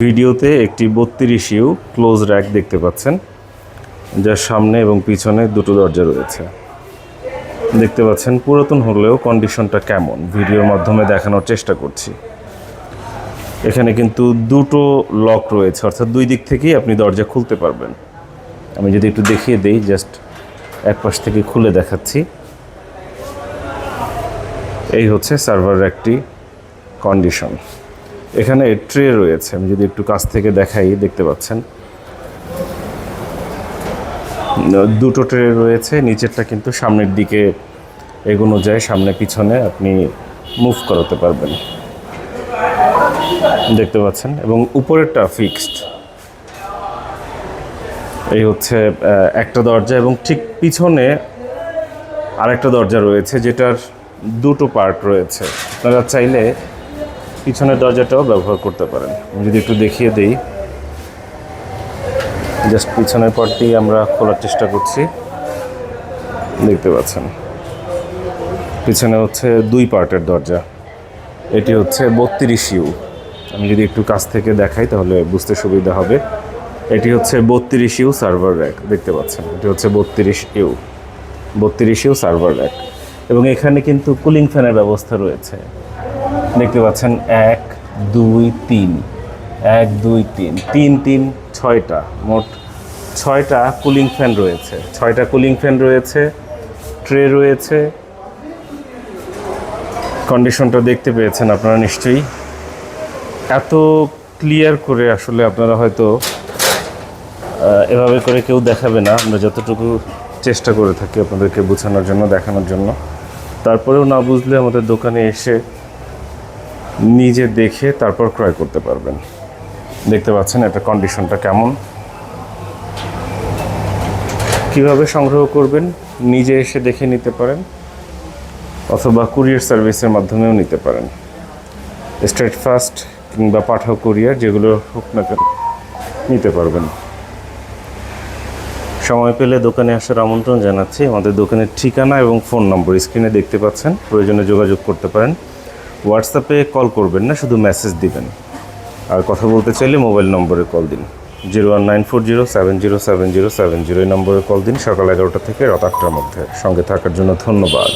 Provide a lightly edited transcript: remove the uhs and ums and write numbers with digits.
ভিডিওতে একটি 32 you close rack দেখতে পাচ্ছেন, যার সামনে এবং পিছনে দুটো দরজা রয়েছে। দেখতে পাচ্ছেন পুরাতন হলেও কন্ডিশনটা কেমন ভিডিওর মাধ্যমে দেখানোর চেষ্টা করছি। এখানে কিন্তু দুটো লক রয়েছে, অর্থাৎ দুই দিক থেকেই আপনি দরজা খুলতে পারবেন। আমি যদি একটু দেখিয়ে দেই, জাস্ট এক পাশ থেকে খুলে দেখাচ্ছি। এই হচ্ছে সার্ভার র্যাকটি কন্ডিশন। এখানে ট্রে রয়েছে, আমি যদি একটু কাছ থেকে দেখাই, দেখতে পাচ্ছেন দুটো ট্রে রয়েছে। নিচেরটা কিন্তু সামনের দিকে এগোনো যায়, সামনে পিছনে আপনি মুভ করাতে পারবেন, দেখতে পাচ্ছেন। এবং উপরেরটা ফিক্সড। এই হচ্ছে একটা দরজা, এবং ঠিক পিছনে আরেকটা দরজা রয়েছে যেটার দুটো পার্ট রয়েছে। আপনারা চাইলে পিছনের দরজাটাও ব্যবহার করতে পারেন। আমি যদি একটু দেখিয়ে দিই, জাস্ট পিছনের পার্টটি আমরা খোলার চেষ্টা করছি, দেখতে পাচ্ছেন। পিছনে হচ্ছে দুই পার্টের দরজা। এটি হচ্ছে 32 ইউ। আমি যদি একটু কাছ থেকে দেখাই তাহলে বুঝতে সুবিধা হবে। এটি হচ্ছে 32 ইউ সার্ভার র্যাক, দেখতে পাচ্ছেন। এটি হচ্ছে 32 ইউ সার্ভার র্যাক। এবং এখানে কিন্তু কুলিং ফ্যানের ব্যবস্থা রয়েছে, দেখতে পাচ্ছেন। 1 2 3 1 2 3 3 3 6টা, মোট 6টা কুলিং ফ্যান রয়েছে। 6টা কুলিং ফ্যান রয়েছে, ট্রে রয়েছে। কন্ডিশনটা দেখতে পেয়েছেন আপনারা নিশ্চয়ই। এত ক্লিয়ার করে আসলে আপনারা হয়তো এভাবে করে কেউ দেখাবে না। আমরা যতটুকু চেষ্টা করে থাকি আপনাদেরকে বোঝানোর জন্য, দেখানোর জন্য। তারপরেও না বুঝলে আমাদের দোকানে এসে নিজে দেখে তারপর ক্রয় করতে পারবেন। দেখতে পাচ্ছেন এটা কন্ডিশনটা কেমন। কিভাবে সংগ্রহ করবেন নিজে এসে দেখে নিতে পারেন, অথবা কুরিয়ার সার্ভিসের মাধ্যমেও নিতে পারেন। স্ট্রেট ফাস্ট কিংবা পাঠাও কুরিয়ার, যেগুলো হোক না কেন নিতে পারবেন। সময় পেলে দোকানে আসার আমন্ত্রণ জানাচ্ছি। আমাদের দোকানের ঠিকানা এবং ফোন নম্বর স্ক্রিনে দেখতে পাচ্ছেন, প্রয়োজনে যোগাযোগ করতে পারেন। হোয়াটসঅ্যাপে কল করবেন না, শুধু মেসেজ দিবেন। আর কথা বলতে চাইলে মোবাইল নম্বরে কল দিন, 01940707070। এই নম্বরে কল দিন সকাল 11টা থেকে রাত 8টার মধ্যে। সঙ্গে থাকার জন্য ধন্যবাদ।